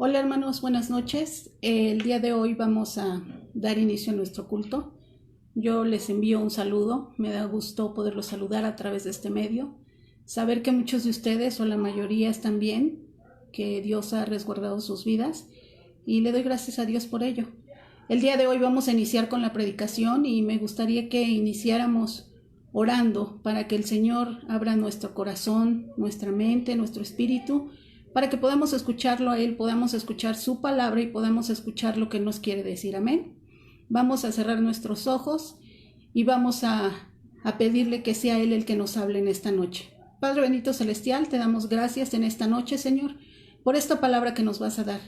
Hola hermanos, buenas noches. El día de hoy vamos a dar inicio a nuestro culto. Yo les envío un saludo, me da gusto poderlos saludar a través de este medio. Saber que muchos de ustedes o la mayoría están bien, que Dios ha resguardado sus vidas y le doy gracias a Dios por ello. El día de hoy vamos a iniciar con la predicación y me gustaría que iniciáramos orando para que el Señor abra nuestro corazón, nuestra mente, nuestro espíritu, para que podamos escucharlo a Él, podamos escuchar su palabra y podamos escuchar lo que nos quiere decir. Amén. Vamos a cerrar nuestros ojos y vamos a pedirle que sea Él el que nos hable en esta noche. Padre bendito celestial, te damos gracias en esta noche, Señor, por esta palabra que nos vas a dar.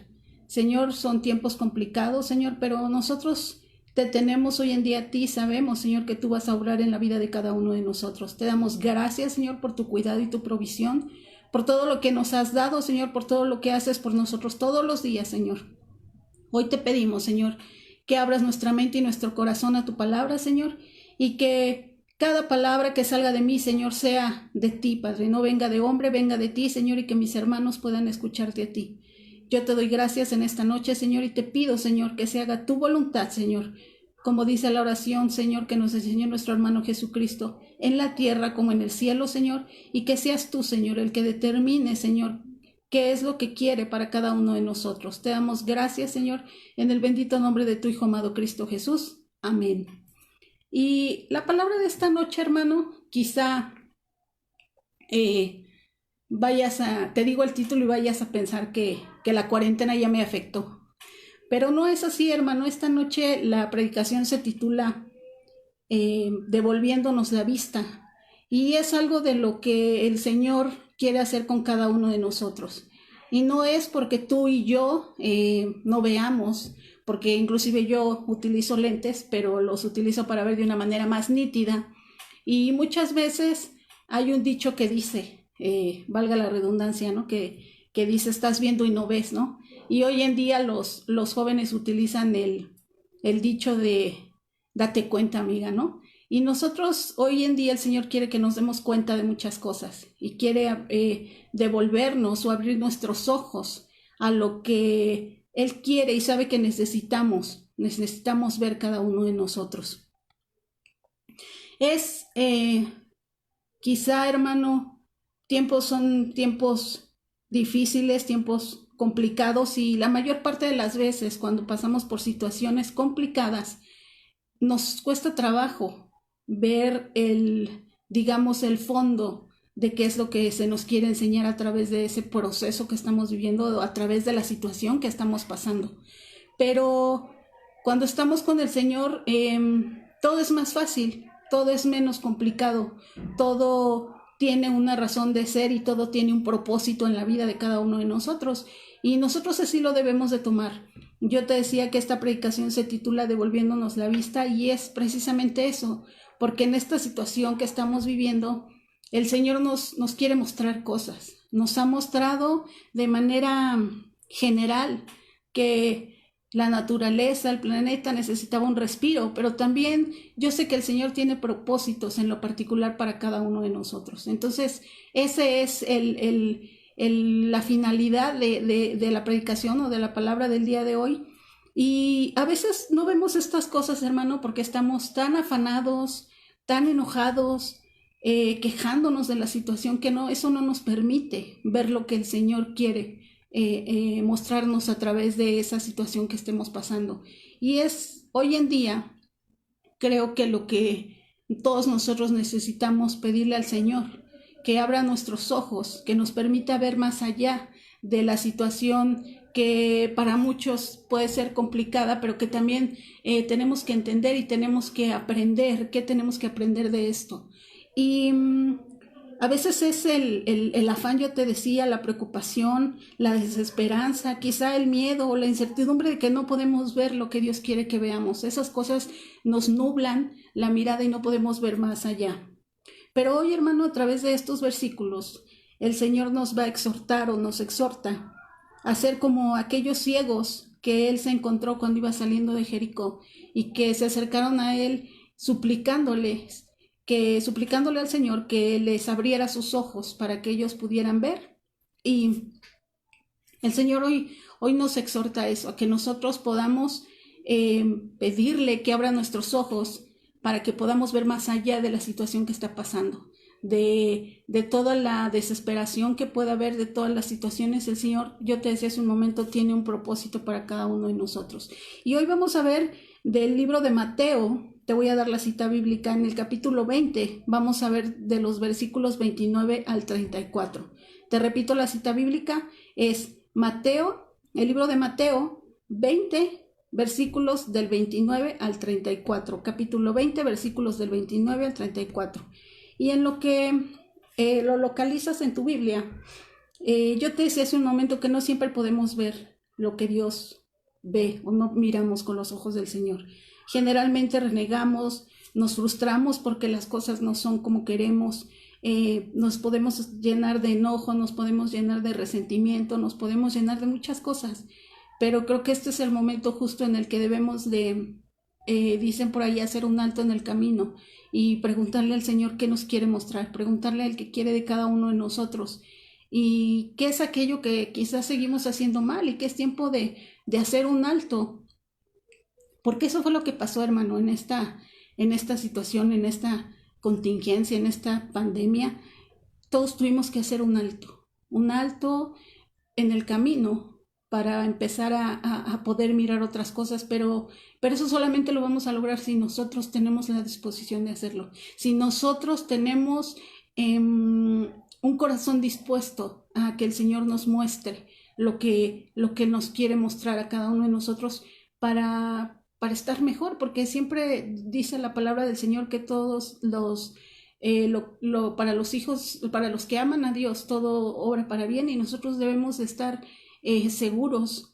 Señor, son tiempos complicados, Señor, pero nosotros te tenemos hoy en día a ti, sabemos, Señor, que tú vas a obrar en la vida de cada uno de nosotros. Te damos gracias, Señor, por tu cuidado y tu provisión, por todo lo que nos has dado, Señor, por todo lo que haces por nosotros todos los días, Señor. Hoy te pedimos, Señor, que abras nuestra mente y nuestro corazón a tu palabra, Señor, y que cada palabra que salga de mí, Señor, sea de ti, Padre. No venga de hombre, venga de ti, Señor, y que mis hermanos puedan escucharte a ti. Yo te doy gracias en esta noche, Señor, y te pido, Señor, que se haga tu voluntad, Señor. Como dice la oración, Señor, que nos enseñó nuestro hermano Jesucristo, en la tierra como en el cielo, Señor, y que seas tú, Señor, el que determine, Señor, qué es lo que quiere para cada uno de nosotros. Te damos gracias, Señor, en el bendito nombre de tu Hijo amado Cristo Jesús. Amén. Y la palabra de esta noche, hermano, quizá te digo el título y vayas a pensar que la cuarentena ya me afectó. Pero no es así, hermano. Esta noche la predicación se titula Devolviéndonos la vista. Y es algo de lo que el Señor quiere hacer con cada uno de nosotros. Y no es porque tú y yo no veamos, porque inclusive yo utilizo lentes, pero los utilizo para ver de una manera más nítida. Y muchas veces hay un dicho que dice, valga la redundancia, ¿no? Que dice, estás viendo y no ves, ¿no? Y hoy en día los jóvenes utilizan el dicho de, date cuenta, amiga, ¿no? Y nosotros hoy en día el Señor quiere que nos demos cuenta de muchas cosas y quiere devolvernos o abrir nuestros ojos a lo que Él quiere y sabe que necesitamos ver cada uno de nosotros. Es quizá, hermano, son tiempos difíciles, tiempos complicados y la mayor parte de las veces cuando pasamos por situaciones complicadas nos cuesta trabajo ver digamos, el fondo de qué es lo que se nos quiere enseñar a través de ese proceso que estamos viviendo, a través de la situación que estamos pasando. Pero cuando estamos con el Señor, todo es más fácil, todo es menos complicado, todo tiene una razón de ser y todo tiene un propósito en la vida de cada uno de nosotros. Y nosotros así lo debemos de tomar. Yo te decía que esta predicación se titula Devolviéndonos la vista y es precisamente eso, porque en esta situación que estamos viviendo, el Señor nos quiere mostrar cosas. Nos ha mostrado de manera general que la naturaleza, el planeta necesitaba un respiro, pero también yo sé que el Señor tiene propósitos en lo particular para cada uno de nosotros. Entonces, ese es la finalidad de la predicación o de la palabra del día de hoy. Y a veces no vemos estas cosas, hermano, porque estamos tan afanados, tan enojados, quejándonos de la situación que eso no nos permite ver lo que el Señor quiere mostrarnos a través de esa situación que estemos pasando. Y es hoy en día, creo que lo que todos nosotros necesitamos pedirle al Señor, que abra nuestros ojos, que nos permita ver más allá de la situación que para muchos puede ser complicada, pero que también tenemos que entender y tenemos que aprender, ¿qué tenemos que aprender de esto? Y a veces es el afán, yo te decía, la preocupación, la desesperanza, quizá el miedo o la incertidumbre de que no podemos ver lo que Dios quiere que veamos. Esas cosas nos nublan la mirada y no podemos ver más allá. Pero hoy, hermano, a través de estos versículos, el Señor nos va a exhortar o nos exhorta a ser como aquellos ciegos que Él se encontró cuando iba saliendo de Jericó y que se acercaron a Él suplicándole al Señor que les abriera sus ojos para que ellos pudieran ver. Y El Señor hoy nos exhorta a eso, a que nosotros podamos pedirle que abra nuestros ojos para que podamos ver más allá de la situación que está pasando, de toda la desesperación que pueda haber, de todas las situaciones. El Señor, yo te decía hace un momento, tiene un propósito para cada uno de nosotros. Y hoy vamos a ver del libro de Mateo. Te voy a dar la cita bíblica en el capítulo 20. Vamos a ver de los versículos 29 al 34. Te repito, la cita bíblica es Mateo, el libro de Mateo 20, versículos del 29 al 34. Capítulo 20, versículos del 29 al 34. Y en lo que lo localizas en tu Biblia, yo te decía hace un momento que no siempre podemos ver lo que Dios ve o no miramos con los ojos del Señor. Generalmente renegamos, nos frustramos porque las cosas no son como queremos, nos podemos llenar de enojo, nos podemos llenar de resentimiento, nos podemos llenar de muchas cosas, pero creo que este es el momento justo en el que debemos de, dicen por ahí, hacer un alto en el camino y preguntarle al Señor qué nos quiere mostrar, preguntarle al que quiere de cada uno de nosotros y qué es aquello que quizás seguimos haciendo mal y que es tiempo de hacer un alto. Porque eso fue lo que pasó, hermano, en esta situación, en esta contingencia, en esta pandemia. Todos tuvimos que hacer un alto en el camino para empezar a poder mirar otras cosas, pero eso solamente lo vamos a lograr si nosotros tenemos la disposición de hacerlo, si nosotros tenemos un corazón dispuesto a que el Señor nos muestre lo que nos quiere mostrar a cada uno de nosotros para estar mejor, porque siempre dice la palabra del Señor que todos los para los hijos, para los que aman a Dios, todo obra para bien, y nosotros debemos estar seguros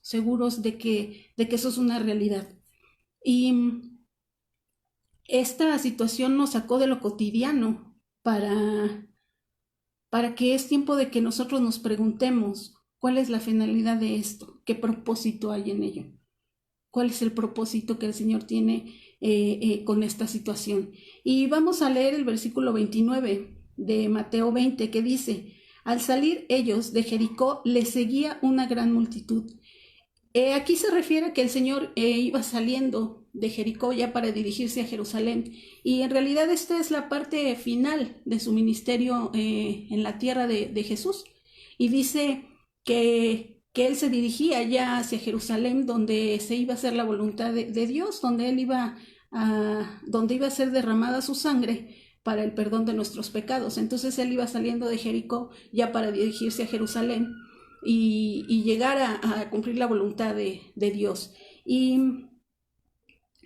de que eso es una realidad. Y esta situación nos sacó de lo cotidiano para que es tiempo de que nosotros nos preguntemos cuál es la finalidad de esto, qué propósito hay en ello. ¿Cuál es el propósito que el Señor tiene con esta situación? Y vamos a leer el versículo 29 de Mateo 20, que dice: al salir ellos de Jericó, les seguía una gran multitud. Aquí se refiere a que el Señor iba saliendo de Jericó ya para dirigirse a Jerusalén. Y en realidad esta es la parte final de su ministerio en la tierra de Jesús. Y dice que él se dirigía ya hacia Jerusalén, donde se iba a hacer la voluntad de Dios, donde él iba a ser derramada su sangre para el perdón de nuestros pecados. Entonces él iba saliendo de Jericó ya para dirigirse a Jerusalén y llegar a cumplir la voluntad de Dios. Y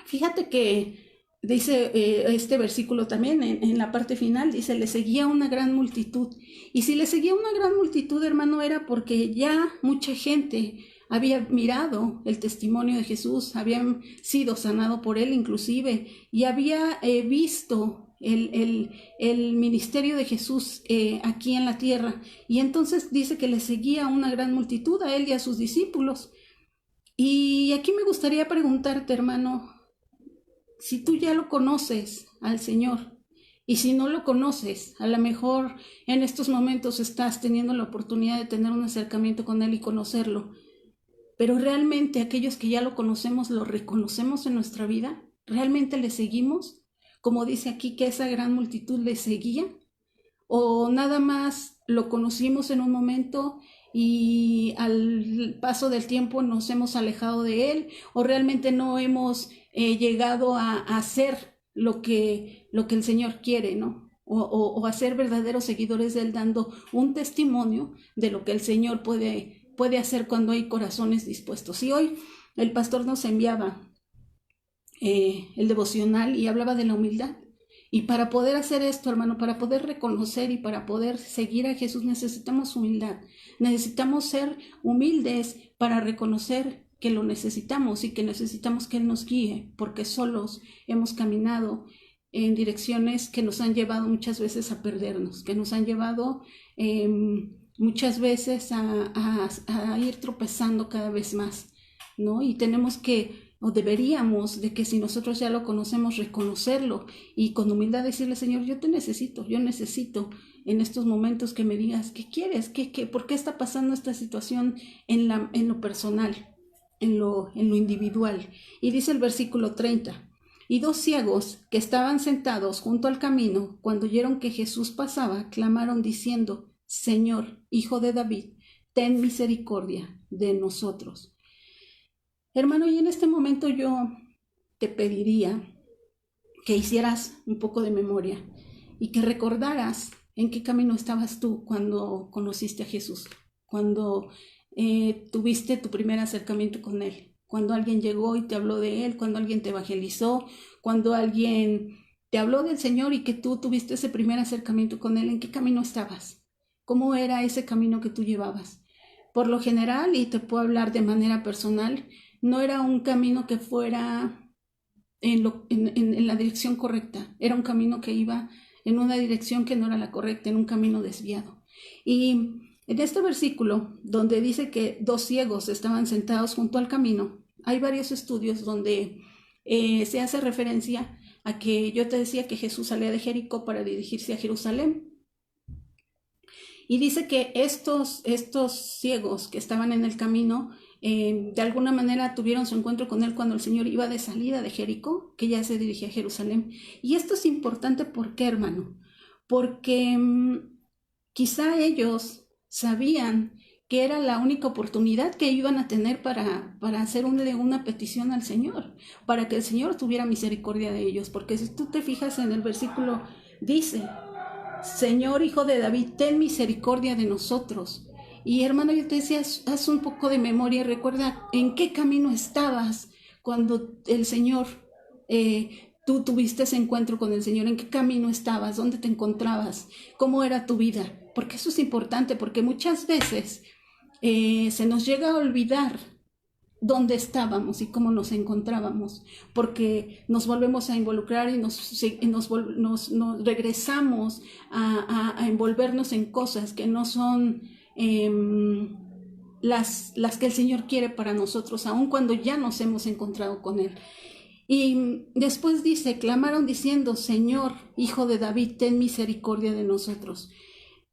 fíjate que dice este versículo también en la parte final, dice: le seguía una gran multitud. Y si le seguía una gran multitud, hermano, era porque ya mucha gente había mirado el testimonio de Jesús, habían sido sanado por él inclusive, y había visto el ministerio de Jesús aquí en la tierra. Y entonces dice que le seguía una gran multitud a él y a sus discípulos. Y aquí me gustaría preguntarte, hermano, si tú ya lo conoces al Señor, y si no lo conoces, a lo mejor en estos momentos estás teniendo la oportunidad de tener un acercamiento con Él y conocerlo, pero realmente aquellos que ya lo conocemos, ¿lo reconocemos en nuestra vida? ¿Realmente le seguimos? Como dice aquí que esa gran multitud le seguía, o nada más lo conocimos en un momento y al paso del tiempo nos hemos alejado de Él, o realmente no hemos llegado a hacer lo que el Señor quiere, ¿no? O a ser verdaderos seguidores de Él, dando un testimonio de lo que el Señor puede hacer cuando hay corazones dispuestos. Y hoy el pastor nos enviaba el devocional y hablaba de la humildad. Y para poder hacer esto, hermano, para poder reconocer y para poder seguir a Jesús, necesitamos humildad. Necesitamos ser humildes para reconocer que lo necesitamos y que necesitamos que Él nos guíe, porque solos hemos caminado en direcciones que nos han llevado muchas veces a perdernos, que nos han llevado muchas veces a ir tropezando cada vez más, ¿no? Y tenemos que, o deberíamos, de que si nosotros ya lo conocemos, reconocerlo y con humildad decirle: Señor, yo te necesito, yo necesito en estos momentos que me digas, ¿qué quieres? ¿Por qué está pasando esta situación en lo personal, en lo individual? Y dice el versículo 30. Y dos ciegos que estaban sentados junto al camino, cuando oyeron que Jesús pasaba, clamaron diciendo, Señor, Hijo de David, ten misericordia de nosotros. Hermano, y en este momento yo te pediría que hicieras un poco de memoria y que recordaras en qué camino estabas tú cuando conociste a Jesús, cuando tuviste tu primer acercamiento con Él, cuando alguien llegó y te habló de Él, cuando alguien te evangelizó, cuando alguien te habló del Señor y que tú tuviste ese primer acercamiento con Él, ¿en qué camino estabas? ¿Cómo era ese camino que tú llevabas? Por lo general, y te puedo hablar de manera personal, no era un camino que fuera en la dirección correcta, era un camino que iba en una dirección que no era la correcta, en un camino desviado. Y en este versículo, donde dice que dos ciegos estaban sentados junto al camino, hay varios estudios donde se hace referencia a que yo te decía que Jesús salía de Jericó para dirigirse a Jerusalén. Y dice que estos ciegos que estaban en el camino, de alguna manera tuvieron su encuentro con Él cuando el Señor iba de salida de Jericó, que ya se dirigía a Jerusalén. Y esto es importante, ¿por qué, hermano? Porque quizá ellos sabían que era la única oportunidad que iban a tener para hacer una petición al Señor, para que el Señor tuviera misericordia de ellos. Porque si tú te fijas en el versículo, dice, Señor, Hijo de David, ten misericordia de nosotros. Y hermano, yo te decía, haz un poco de memoria y recuerda en qué camino estabas cuando el Señor, tú tuviste ese encuentro con el Señor, en qué camino estabas, dónde te encontrabas, cómo era tu vida. Porque eso es importante, porque muchas veces se nos llega a olvidar dónde estábamos y cómo nos encontrábamos, porque nos volvemos a involucrar y nos regresamos a envolvernos en cosas que no son las que el Señor quiere para nosotros, aun cuando ya nos hemos encontrado con Él. Y después dice, clamaron diciendo, Señor, Hijo de David, ten misericordia de nosotros.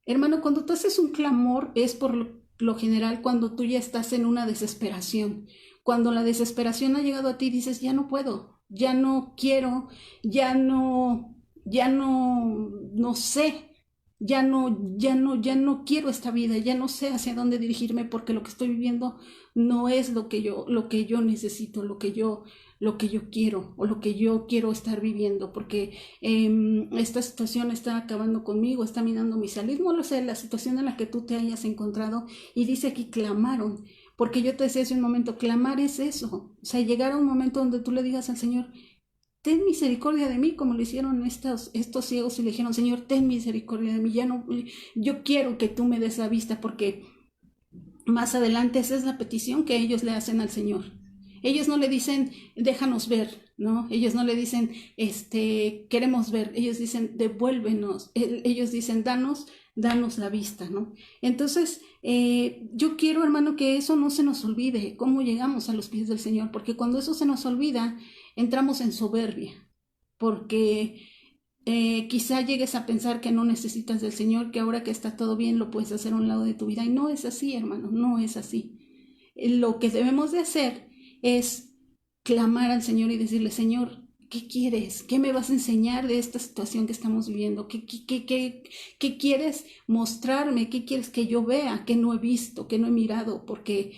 Hermano, cuando tú haces un clamor es por lo general cuando tú ya estás en una desesperación. Cuando la desesperación ha llegado a ti, dices, ya no puedo, ya no quiero, no sé, ya no quiero esta vida, ya no sé hacia dónde dirigirme porque lo que estoy viviendo no es lo que yo necesito, lo que yo quiero o lo que yo quiero estar viviendo, porque esta situación está acabando conmigo, está minando mi salud, no lo sé, la situación en la que tú te hayas encontrado. Y dice aquí, clamaron, porque yo te decía hace un momento, clamar es eso, o sea, llegar a un momento donde tú le digas al Señor, ten misericordia de mí, como lo hicieron estos ciegos y le dijeron, Señor, ten misericordia de mí, yo quiero que tú me des la vista, porque más adelante esa es la petición que ellos le hacen al Señor. Ellos no le dicen, déjanos ver, ¿no? Ellos no le dicen, queremos ver. Ellos dicen, devuélvenos. Ellos dicen, danos la vista, ¿no? Entonces, yo quiero, hermano, que eso no se nos olvide, cómo llegamos a los pies del Señor, porque cuando eso se nos olvida, entramos en soberbia, porque quizá llegues a pensar que no necesitas del Señor, que ahora que está todo bien lo puedes hacer a un lado de tu vida. Y no es así, hermano, no es así. Lo que debemos de hacer es clamar al Señor y decirle, Señor, ¿qué quieres? ¿Qué me vas a enseñar de esta situación que estamos viviendo? ¿Qué quieres mostrarme? ¿Qué quieres que yo vea? Que no he visto, que no he mirado, porque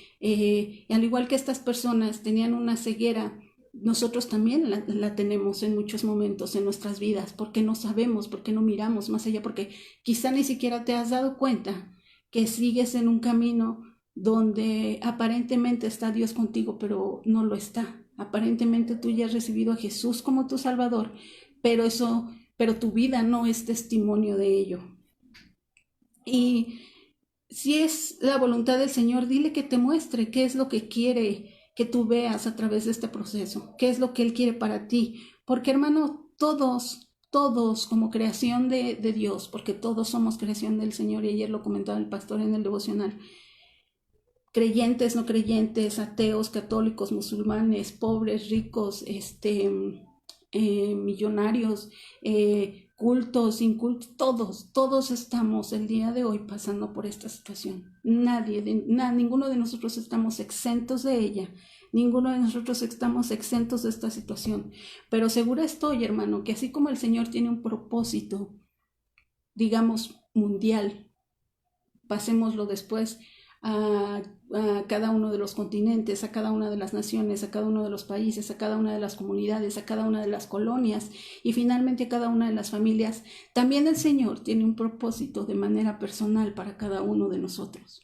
al igual que estas personas tenían una ceguera, nosotros también la tenemos en muchos momentos en nuestras vidas, porque no sabemos, porque no miramos más allá, porque quizá ni siquiera te has dado cuenta que sigues en un camino donde aparentemente está Dios contigo, pero no lo está. Aparentemente tú ya has recibido a Jesús como tu Salvador, pero tu vida no es testimonio de ello. Y si es la voluntad del Señor, dile que te muestre qué es lo que quiere que tú veas a través de este proceso, qué es lo que Él quiere para ti. Porque, hermano, todos como creación de Dios, porque todos somos creación del Señor, y ayer lo comentaba el pastor en el devocional, creyentes, no creyentes, ateos, católicos, musulmanes, pobres, ricos, millonarios, cultos, incultos, todos estamos el día de hoy pasando por esta situación. Ninguno de nosotros estamos exentos de ella. Ninguno de nosotros estamos exentos de esta situación. Pero segura estoy, hermano, que así como el Señor tiene un propósito, digamos, mundial, pasémoslo después a cada uno de los continentes, a cada una de las naciones, a cada uno de los países, a cada una de las comunidades, a cada una de las colonias y finalmente a cada una de las familias, también el Señor tiene un propósito de manera personal para cada uno de nosotros.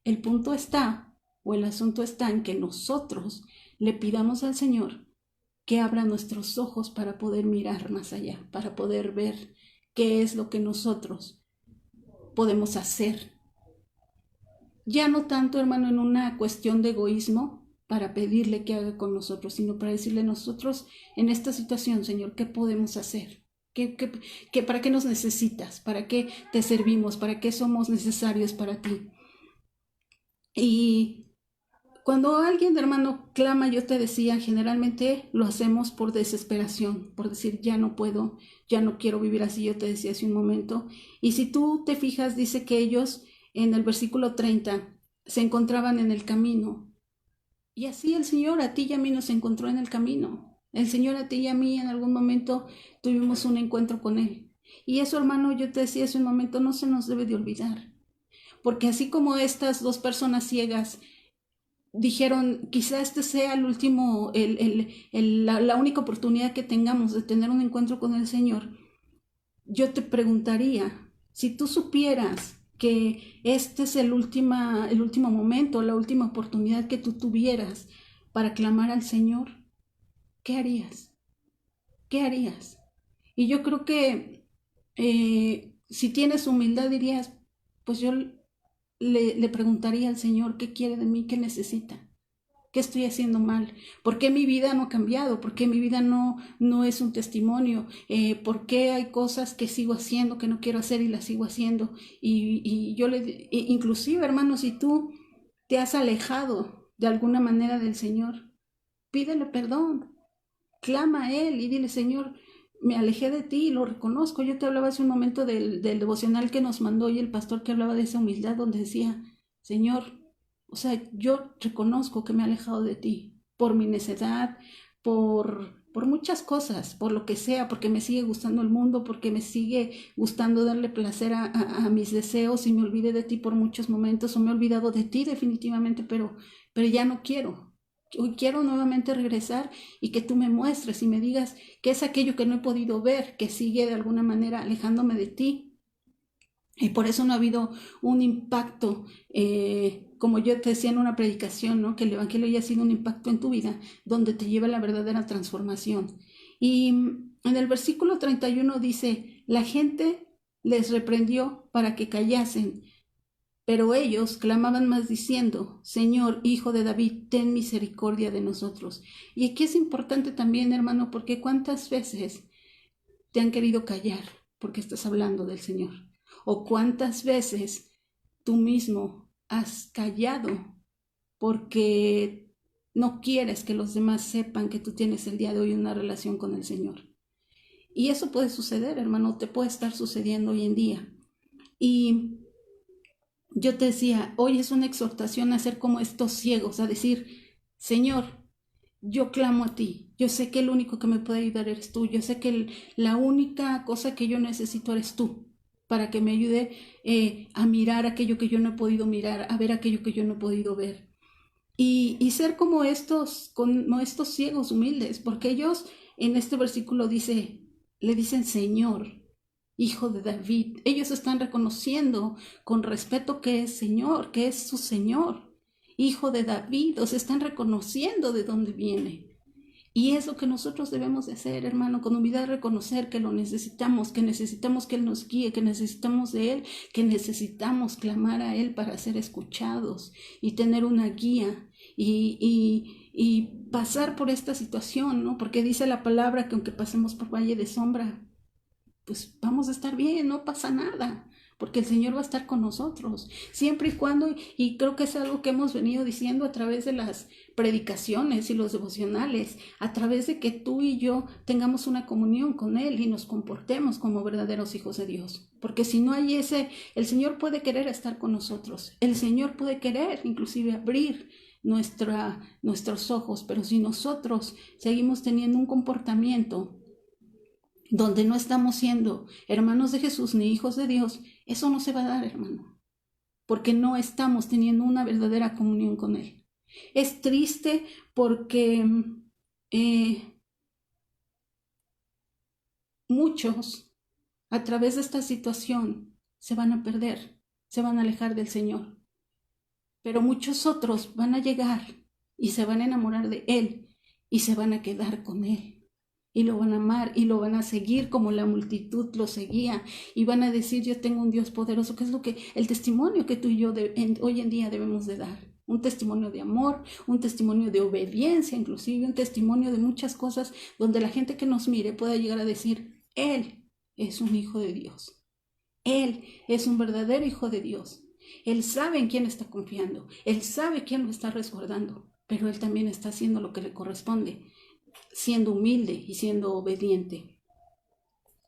El punto está, o el asunto está en que nosotros le pidamos al Señor que abra nuestros ojos para poder mirar más allá, para poder ver qué es lo que nosotros podemos hacer. Ya no tanto, hermano, en una cuestión de egoísmo para pedirle que haga con nosotros, sino para decirle nosotros en esta situación, Señor, ¿qué podemos hacer? ¿Para qué nos necesitas? ¿Para qué te servimos? ¿Para qué somos necesarios para ti? Y cuando alguien, hermano, clama, yo te decía, generalmente lo hacemos por desesperación, por decir, ya no puedo, ya no quiero vivir así, yo te decía hace un momento. Y si tú te fijas, dice que ellos en el versículo 30 se encontraban en el camino. Y así el Señor a ti y a mí nos encontró en el camino. El Señor a ti y a mí en algún momento tuvimos un encuentro con Él. Y eso, hermano, yo te decía hace un momento, no se nos debe de olvidar. Porque así como estas dos personas ciegas dijeron, quizá este sea el último, la única oportunidad que tengamos de tener un encuentro con el Señor, yo te preguntaría, si tú supieras que este es el último momento, la última oportunidad que tú tuvieras para clamar al Señor, ¿qué harías? ¿Qué harías? Y yo creo que si tienes humildad dirías, pues yo le preguntaría al Señor qué quiere de mí, qué necesita, qué estoy haciendo mal, por qué mi vida no ha cambiado, por qué mi vida no es un testimonio, por qué hay cosas que sigo haciendo que no quiero hacer y las sigo haciendo. Y yo inclusive, hermano, si tú te has alejado de alguna manera del Señor, pídele perdón, clama a Él y dile, Señor, me alejé de ti, lo reconozco. Yo te hablaba hace un momento del devocional que nos mandó y el pastor que hablaba de esa humildad donde decía, Señor, o sea, yo reconozco que me he alejado de ti por mi necedad, por muchas cosas, por lo que sea, porque me sigue gustando el mundo, porque me sigue gustando darle placer a mis deseos y me olvidé de ti por muchos momentos o me he olvidado de ti definitivamente, pero ya no quiero. Hoy quiero nuevamente regresar y que tú me muestres y me digas qué es aquello que no he podido ver, que sigue de alguna manera alejándome de ti. Y por eso no ha habido un impacto, como yo te decía en una predicación, ¿no? Que el Evangelio haya sido un impacto en tu vida, donde te lleva a la verdadera transformación. Y en el versículo 31 dice, la gente les reprendió para que callasen, pero ellos clamaban más diciendo, Señor, Hijo de David, ten misericordia de nosotros. Y aquí es importante también, hermano, porque cuántas veces te han querido callar porque estás hablando del Señor. O cuántas veces tú mismo has callado porque no quieres que los demás sepan que tú tienes el día de hoy una relación con el Señor. Y eso puede suceder, hermano, te puede estar sucediendo hoy en día. Y yo te decía, hoy es una exhortación a ser como estos ciegos, a decir, Señor, yo clamo a ti, yo sé que el único que me puede ayudar eres tú, yo sé que la única cosa que yo necesito eres tú, para que me ayude a mirar aquello que yo no he podido mirar, a ver aquello que yo no he podido ver. Y ser como estos ciegos humildes, porque ellos en este versículo le dicen Señor, Hijo de David. Ellos están reconociendo con respeto que es Señor, que es su Señor, Hijo de David. O sea, están reconociendo de dónde viene. Y es lo que nosotros debemos de hacer, hermano, con humildad reconocer que lo necesitamos, que necesitamos que Él nos guíe, que necesitamos de Él, que necesitamos clamar a Él para ser escuchados y tener una guía y pasar por esta situación, ¿no? Porque dice la palabra que aunque pasemos por valle de sombra, pues vamos a estar bien, no pasa nada. porque el Señor va a estar con nosotros, siempre y cuando, y creo que es algo que hemos venido diciendo a través de las predicaciones y los devocionales, a través de que tú y yo tengamos una comunión con Él y nos comportemos como verdaderos hijos de Dios, porque si no hay el Señor puede querer estar con nosotros, el Señor puede querer inclusive abrir nuestros ojos, pero si nosotros seguimos teniendo un comportamiento donde no estamos siendo hermanos de Jesús ni hijos de Dios, eso no se va a dar, hermano, porque no estamos teniendo una verdadera comunión con Él. Es triste porque muchos a través de esta situación se van a perder, se van a alejar del Señor, pero muchos otros van a llegar y se van a enamorar de Él y se van a quedar con Él. Y lo van a amar y lo van a seguir como la multitud lo seguía. Y van a decir, yo tengo un Dios poderoso, que es el testimonio que tú y yo hoy en día debemos de dar. Un testimonio de amor, un testimonio de obediencia, inclusive un testimonio de muchas cosas donde la gente que nos mire pueda llegar a decir, Él es un hijo de Dios. Él es un verdadero hijo de Dios. Él sabe en quién está confiando. Él sabe quién lo está resguardando. Pero Él también está haciendo lo que le corresponde, siendo humilde y siendo obediente.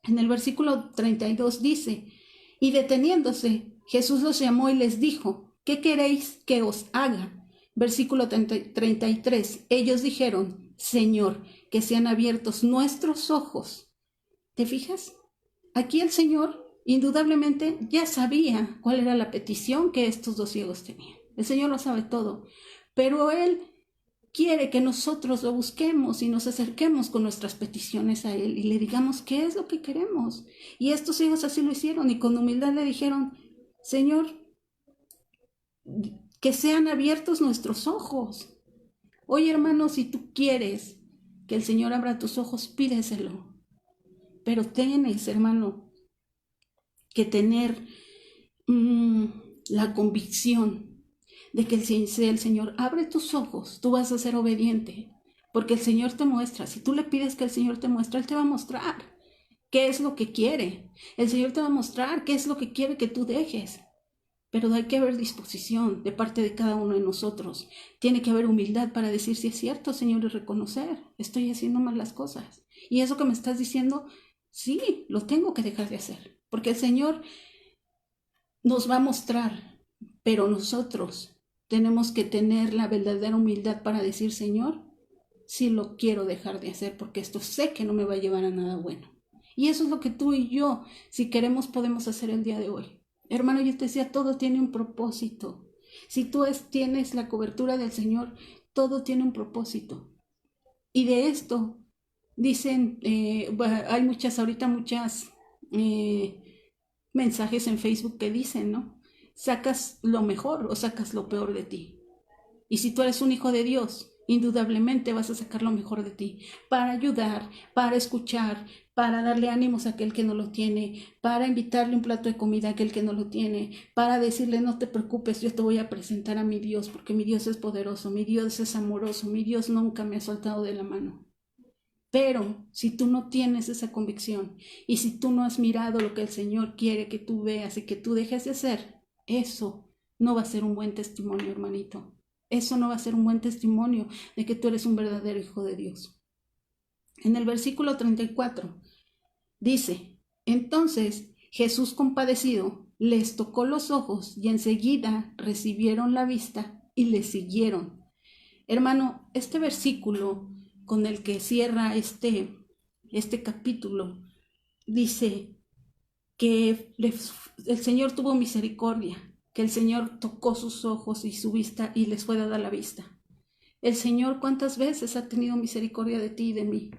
En el versículo 32 dice, y deteniéndose, Jesús los llamó y les dijo, ¿qué queréis que os haga? Versículo 33, ellos dijeron, Señor, que sean abiertos nuestros ojos. ¿Te fijas? Aquí el Señor indudablemente ya sabía cuál era la petición que estos dos ciegos tenían. El Señor lo sabe todo, pero Él quiere que nosotros lo busquemos y nos acerquemos con nuestras peticiones a Él y le digamos qué es lo que queremos. Y estos hijos así lo hicieron y con humildad le dijeron, Señor, que sean abiertos nuestros ojos. Oye, hermano, si tú quieres que el Señor abra tus ojos, pídeselo. Pero tienes, hermano, que tener la convicción de que si el Señor abre tus ojos, tú vas a ser obediente, porque el Señor te muestra. Si tú le pides que el Señor te muestre, Él te va a mostrar qué es lo que quiere. El Señor te va a mostrar qué es lo que quiere que tú dejes. Pero hay que haber disposición de parte de cada uno de nosotros. Tiene que haber humildad para decir si es cierto, Señor, y reconocer, estoy haciendo mal las cosas. Y eso que me estás diciendo, sí, lo tengo que dejar de hacer, porque el Señor nos va a mostrar, pero nosotros tenemos que tener la verdadera humildad para decir, Señor, sí lo quiero dejar de hacer porque esto sé que no me va a llevar a nada bueno. Y eso es lo que tú y yo, si queremos, podemos hacer el día de hoy. Hermano, yo te decía, todo tiene un propósito. Si tú tienes la cobertura del Señor, todo tiene un propósito. Y de esto dicen, hay muchas mensajes en Facebook que dicen, ¿no? ¿Sacas lo mejor o sacas lo peor de ti? Y si tú eres un hijo de Dios, indudablemente vas a sacar lo mejor de ti, para ayudar, para escuchar, para darle ánimos a aquel que no lo tiene, para invitarle un plato de comida a aquel que no lo tiene, para decirle, no te preocupes, yo te voy a presentar a mi Dios, porque mi Dios es poderoso, mi Dios es amoroso, mi Dios nunca me ha soltado de la mano. Pero si tú no tienes esa convicción y si tú no has mirado lo que el Señor quiere que tú veas y que tú dejes de hacer, eso no va a ser un buen testimonio, hermanito. Eso no va a ser un buen testimonio de que tú eres un verdadero hijo de Dios. En el versículo 34 dice, entonces Jesús compadecido les tocó los ojos y enseguida recibieron la vista y le siguieron. Hermano, este versículo con el que cierra este capítulo dice que el Señor tuvo misericordia, que el Señor tocó sus ojos y su vista y les fue dada la vista. El Señor, ¿cuántas veces ha tenido misericordia de ti y de mí?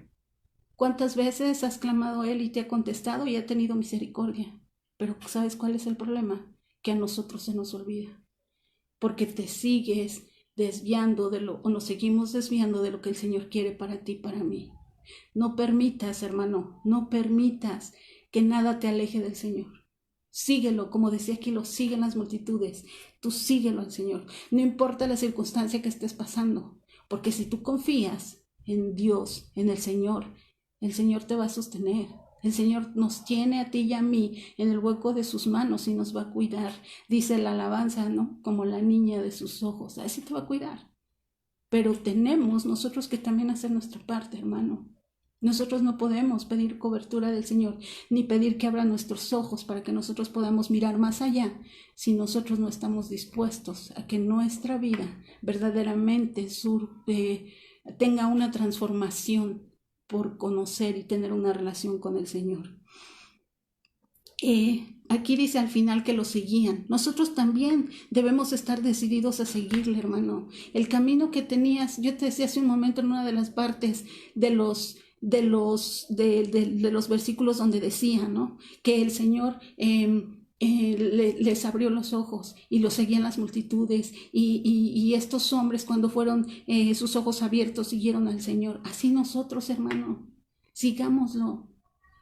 ¿Cuántas veces has clamado a Él y te ha contestado y ha tenido misericordia? Pero ¿sabes cuál es el problema? Que a nosotros se nos olvida, porque te sigues desviando o nos seguimos desviando de lo que el Señor quiere para ti y para mí. No permitas, hermano, no permitas que nada te aleje del Señor. Síguelo, como decía aquí, lo siguen las multitudes. Tú síguelo al Señor. No importa la circunstancia que estés pasando, porque si tú confías en Dios, en el Señor te va a sostener. El Señor nos tiene a ti y a mí en el hueco de sus manos y nos va a cuidar. Dice la alabanza, ¿no? Como la niña de sus ojos. Así te va a cuidar. Pero tenemos nosotros que también hacer nuestra parte, hermano. Nosotros no podemos pedir cobertura del Señor, ni pedir que abra nuestros ojos para que nosotros podamos mirar más allá, si nosotros no estamos dispuestos a que nuestra vida verdaderamente tenga una transformación por conocer y tener una relación con el Señor. Aquí dice al final que lo seguían. Nosotros también debemos estar decididos a seguirle, hermano. El camino que tenías, yo te decía hace un momento en una de las partes de los versículos donde decía, ¿no? Que el Señor les abrió los ojos y los seguían las multitudes y estos hombres cuando fueron sus ojos abiertos siguieron al Señor. Así nosotros, hermano, sigámoslo,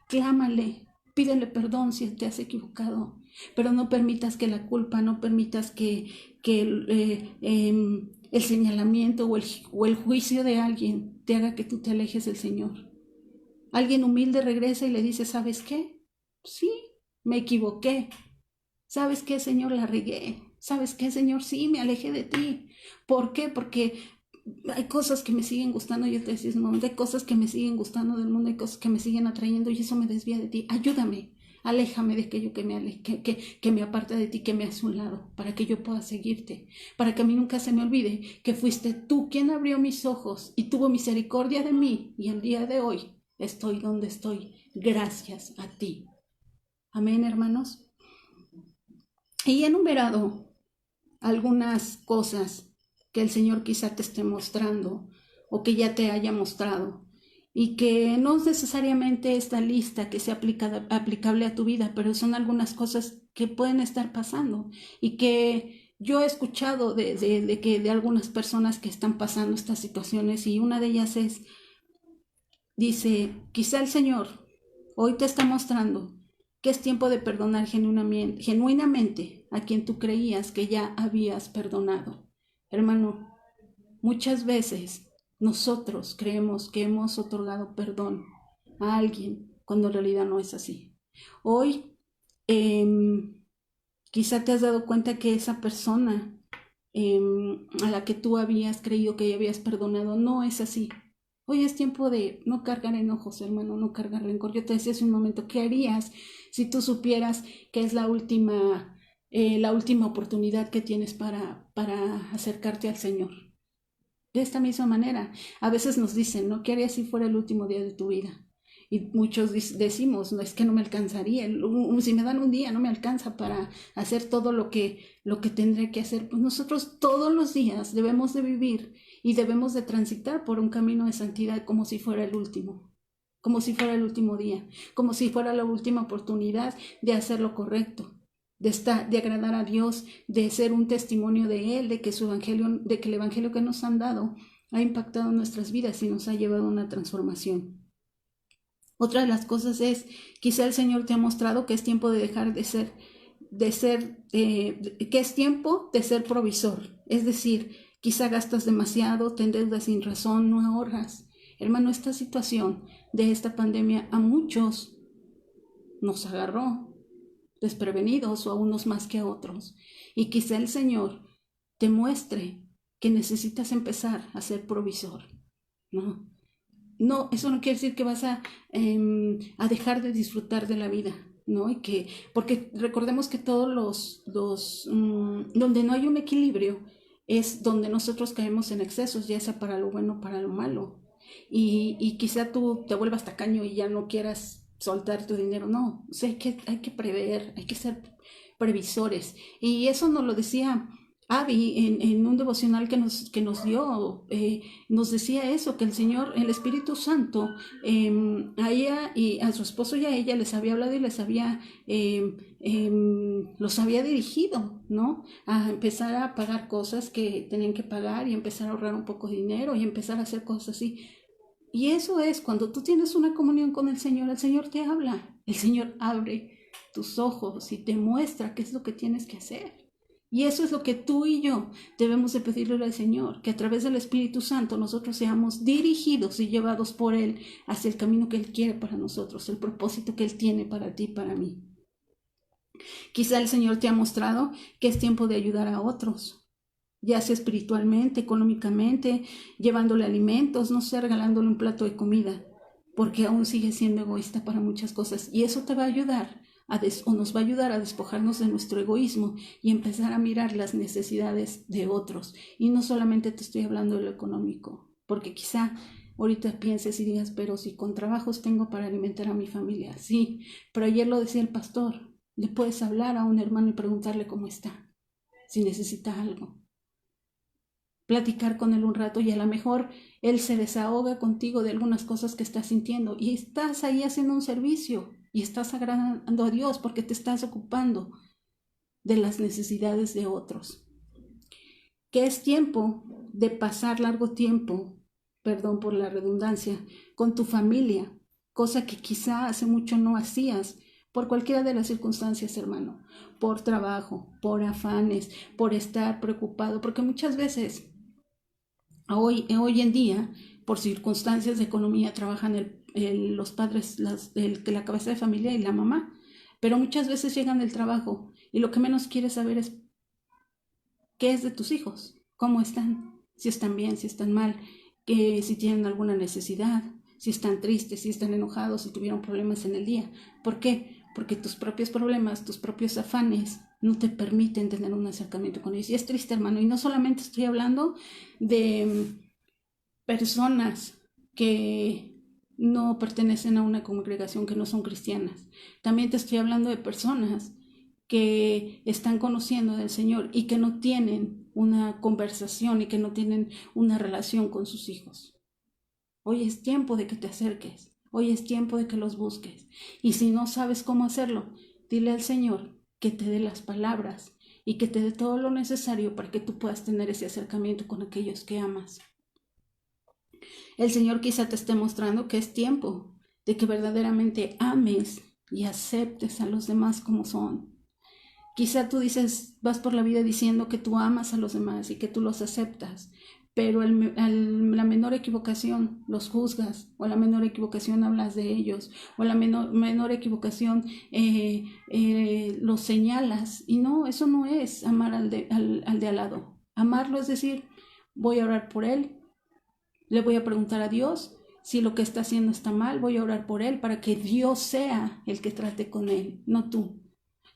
clámale, pídele perdón si te has equivocado, pero no permitas que la culpa, no permitas que el señalamiento o el juicio de alguien te haga que tú te alejes del Señor. Alguien humilde regresa y le dice, ¿sabes qué? Sí, me equivoqué. ¿Sabes qué, Señor? La regué. ¿Sabes qué, Señor? Sí, me alejé de ti. ¿Por qué? Porque hay cosas que me siguen gustando, yo te decía un momento, hay cosas que me siguen gustando del mundo, hay cosas que me siguen atrayendo y eso me desvía de ti. Ayúdame, aléjame de aquello que me aparta de ti, que me hace un lado, para que yo pueda seguirte, para que a mí nunca se me olvide que fuiste tú quien abrió mis ojos y tuvo misericordia de mí y el día de hoy estoy donde estoy, gracias a ti. Amén, hermanos. Y he enumerado algunas cosas que el Señor quizá te esté mostrando o que ya te haya mostrado y que no es necesariamente esta lista que sea aplicable a tu vida, pero son algunas cosas que pueden estar pasando y que yo he escuchado de algunas personas que están pasando estas situaciones y una de ellas dice, quizá el Señor hoy te está mostrando que es tiempo de perdonar genuinamente a quien tú creías que ya habías perdonado. Hermano, muchas veces nosotros creemos que hemos otorgado perdón a alguien cuando en realidad no es así. Hoy quizá te has dado cuenta que esa persona a la que tú habías creído que ya habías perdonado no es así. Hoy es tiempo de no cargar enojos, hermano, no cargar rencor. Yo te decía hace un momento, ¿qué harías si tú supieras que es la última oportunidad que tienes para acercarte al Señor? De esta misma manera, a veces nos dicen, ¿no? ¿Qué harías si fuera el último día de tu vida? Y muchos decimos, no, es que no me alcanzaría, si me dan un día no me alcanza para hacer todo lo que tendré que hacer. Pues nosotros todos los días debemos de vivir y debemos de transitar por un camino de santidad como si fuera el último día, como si fuera la última oportunidad de hacer lo correcto, de agradar a Dios, de ser un testimonio de Él, de que el evangelio que nos han dado ha impactado nuestras vidas y nos ha llevado a una transformación. Otra de las cosas es, quizá el Señor te ha mostrado que es tiempo de dejar que es tiempo de ser provisor. Es decir, quizá gastas demasiado, te endeudas sin razón, no ahorras. Hermano, esta situación de esta pandemia a muchos nos agarró desprevenidos o a unos más que a otros. Y quizá el Señor te muestre que necesitas empezar a ser provisor, ¿no? No, eso no quiere decir que vas a dejar de disfrutar de la vida, ¿no? Porque recordemos que todos donde no hay un equilibrio es donde nosotros caemos en excesos, ya sea para lo bueno o para lo malo. Y quizá tú te vuelvas tacaño y ya no quieras soltar tu dinero, no. O sea, hay que prever, hay que ser previsores. Y eso nos lo decía Abby en un devocional que nos dio, nos decía eso, que el Señor, el Espíritu Santo, a ella y a su esposo y a ella les había hablado y los había dirigido, ¿no? A empezar a pagar cosas que tenían que pagar y empezar a ahorrar un poco de dinero y empezar a hacer cosas así. Y eso es, cuando tú tienes una comunión con el Señor te habla, el Señor abre tus ojos y te muestra qué es lo que tienes que hacer. Y eso es lo que tú y yo debemos de pedirle al Señor, que a través del Espíritu Santo nosotros seamos dirigidos y llevados por Él hacia el camino que Él quiere para nosotros, el propósito que Él tiene para ti y para mí. Quizá el Señor te ha mostrado que es tiempo de ayudar a otros, ya sea espiritualmente, económicamente, llevándole alimentos, no sé, regalándole un plato de comida, porque aún sigue siendo egoísta para muchas cosas. Y eso te va a ayudar o nos va a ayudar a despojarnos de nuestro egoísmo y empezar a mirar las necesidades de otros. Y no solamente te estoy hablando de lo económico, porque quizá ahorita pienses y digas, pero si con trabajos tengo para alimentar a mi familia. Sí, pero ayer lo decía el pastor, le puedes hablar a un hermano y preguntarle cómo está, si necesita algo. Platicar con él un rato y a lo mejor él se desahoga contigo de algunas cosas que estás sintiendo y estás ahí haciendo un servicio y estás agradando a Dios porque te estás ocupando de las necesidades de otros. Que es tiempo de pasar largo tiempo, perdón por la redundancia, con tu familia, cosa que quizá hace mucho no hacías por cualquiera de las circunstancias, hermano, por trabajo, por afanes, por estar preocupado, porque muchas veces hoy en día, por circunstancias de economía, trabajan los padres, la cabeza de familia y la mamá. Pero muchas veces llegan del trabajo y lo que menos quieres saber es qué es de tus hijos, cómo están, si están bien, si están mal, si tienen alguna necesidad, si están tristes, si están enojados, si tuvieron problemas en el día. ¿Por qué? Porque tus propios problemas, tus propios afanes no te permiten tener un acercamiento con ellos. Y es triste, hermano, y no solamente estoy hablando de personas que no pertenecen a una congregación, que no son cristianas. También te estoy hablando de personas que están conociendo del Señor y que no tienen una conversación y que no tienen una relación con sus hijos. Hoy es tiempo de que te acerques, hoy es tiempo de que los busques. Y si no sabes cómo hacerlo, dile al Señor que te dé las palabras y que te dé todo lo necesario para que tú puedas tener ese acercamiento con aquellos que amas. El Señor quizá te esté mostrando que es tiempo de que verdaderamente ames y aceptes a los demás como son. Quizá tú vas por la vida diciendo que tú amas a los demás y que tú los aceptas, pero la menor equivocación los juzgas, o la menor equivocación hablas de ellos, o la menor equivocación los señalas. Y no, eso no es amar al de al lado. Amarlo es decir, voy a orar por él, le voy a preguntar a Dios si lo que está haciendo está mal, voy a orar por él para que Dios sea el que trate con él, no tú.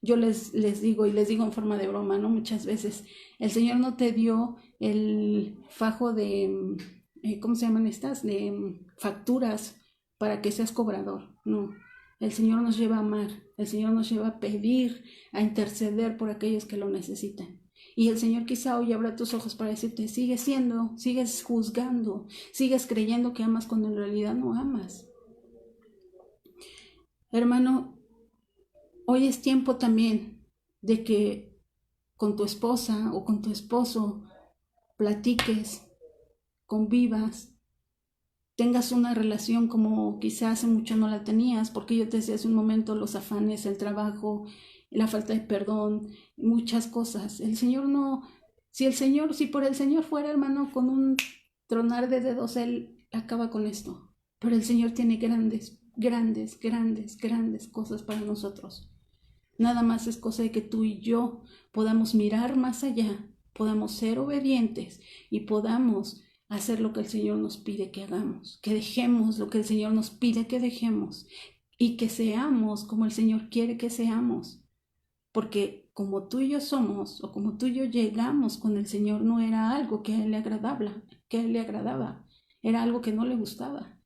Yo les digo, y les digo en forma de broma, ¿no? Muchas veces, el Señor no te dio el fajo de, ¿cómo se llaman estas? De facturas para que seas cobrador, no. El Señor nos lleva a amar, el Señor nos lleva a pedir, a interceder por aquellos que lo necesitan. Y el Señor quizá hoy abra tus ojos para decirte, sigues juzgando, sigues creyendo que amas cuando en realidad no amas. Hermano, hoy es tiempo también de que con tu esposa o con tu esposo platiques, convivas, tengas una relación como quizás hace mucho no la tenías, porque yo te decía hace un momento los afanes, el trabajo, la falta de perdón, muchas cosas. El Señor no, si por el Señor fuera, hermano, con un tronar de dedos, Él acaba con esto. Pero el Señor tiene grandes cosas para nosotros. Nada más es cosa de que tú y yo podamos mirar más allá, podamos ser obedientes y podamos hacer lo que el Señor nos pide que hagamos, que dejemos lo que el Señor nos pide que dejemos y que seamos como el Señor quiere que seamos. Porque como tú y yo somos, o como tú y yo llegamos con el Señor, no era algo que a Él le agradaba, era algo que no le gustaba.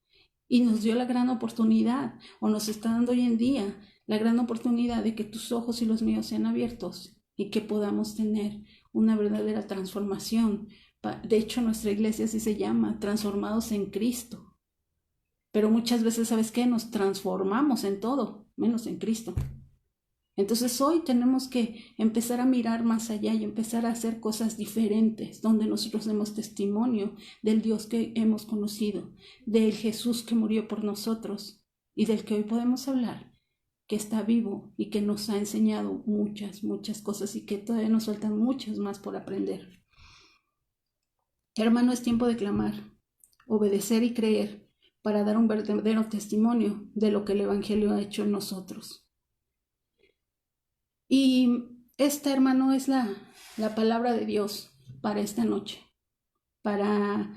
Y nos dio la gran oportunidad, o nos está dando hoy en día, la gran oportunidad de que tus ojos y los míos sean abiertos y que podamos tener una verdadera transformación. De hecho, nuestra iglesia así se llama, transformados en Cristo. Pero muchas veces, ¿sabes qué? Nos transformamos en todo, menos en Cristo. Entonces hoy tenemos que empezar a mirar más allá y empezar a hacer cosas diferentes, donde nosotros demos testimonio del Dios que hemos conocido, del Jesús que murió por nosotros y del que hoy podemos hablar. que está vivo y que nos ha enseñado muchas, muchas cosas y que todavía nos faltan muchas más por aprender. Hermano, es tiempo de clamar, obedecer y creer para dar un verdadero testimonio de lo que el Evangelio ha hecho en nosotros. Y esta, hermano, es la palabra de Dios para esta noche, para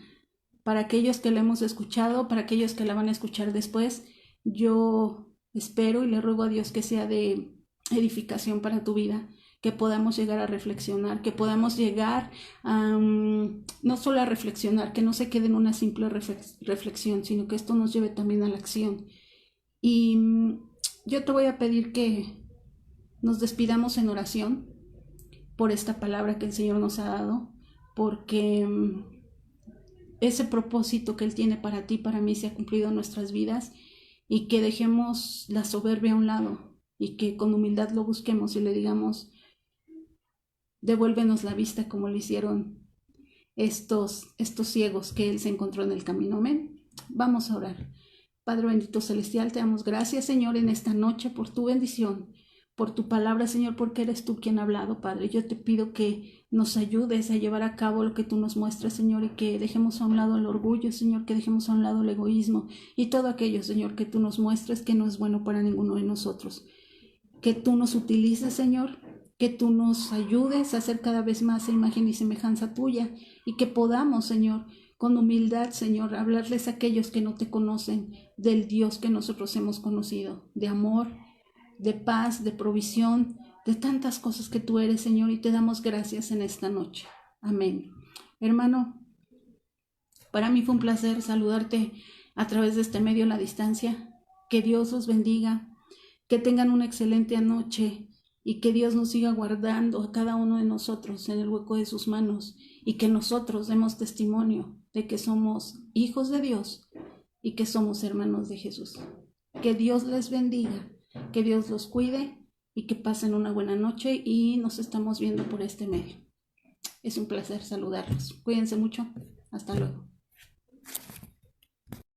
aquellos que la hemos escuchado, para aquellos que la van a escuchar después. Yo espero y le ruego a Dios que sea de edificación para tu vida, que podamos llegar a reflexionar, que podamos llegar a, no solo a reflexionar, que no se quede en una simple reflexión, sino que esto nos lleve también a la acción. Y yo te voy a pedir que nos despidamos en oración por esta palabra que el Señor nos ha dado, porque ese propósito que Él tiene para ti, para mí, se ha cumplido en nuestras vidas, y que dejemos la soberbia a un lado y que con humildad lo busquemos y le digamos: devuélvenos la vista como lo hicieron estos ciegos que Él se encontró en el camino. Amén. Vamos a orar. Padre bendito celestial, te damos gracias, Señor, en esta noche por tu bendición, por tu palabra, Señor, porque eres tú quien ha hablado, Padre. Yo te pido que nos ayudes a llevar a cabo lo que tú nos muestras, Señor, y que dejemos a un lado el orgullo, Señor, que dejemos a un lado el egoísmo y todo aquello, Señor, que tú nos muestres que no es bueno para ninguno de nosotros. Que tú nos utilices, Señor, que tú nos ayudes a ser cada vez más a imagen y semejanza tuya, y que podamos, Señor, con humildad, Señor, hablarles a aquellos que no te conocen del Dios que nosotros hemos conocido, de amor, de paz, de provisión, de tantas cosas que tú eres, Señor, y te damos gracias en esta noche. Amén. Hermano, para mí fue un placer saludarte a través de este medio a la distancia. Que Dios los bendiga, que tengan una excelente noche y que Dios nos siga guardando a cada uno de nosotros en el hueco de sus manos, y que nosotros demos testimonio de que somos hijos de Dios y que somos hermanos de Jesús. Que Dios les bendiga, que Dios los cuide y que pasen una buena noche, y nos estamos viendo por este medio. Es un placer saludarlos. Cuídense mucho. Hasta luego.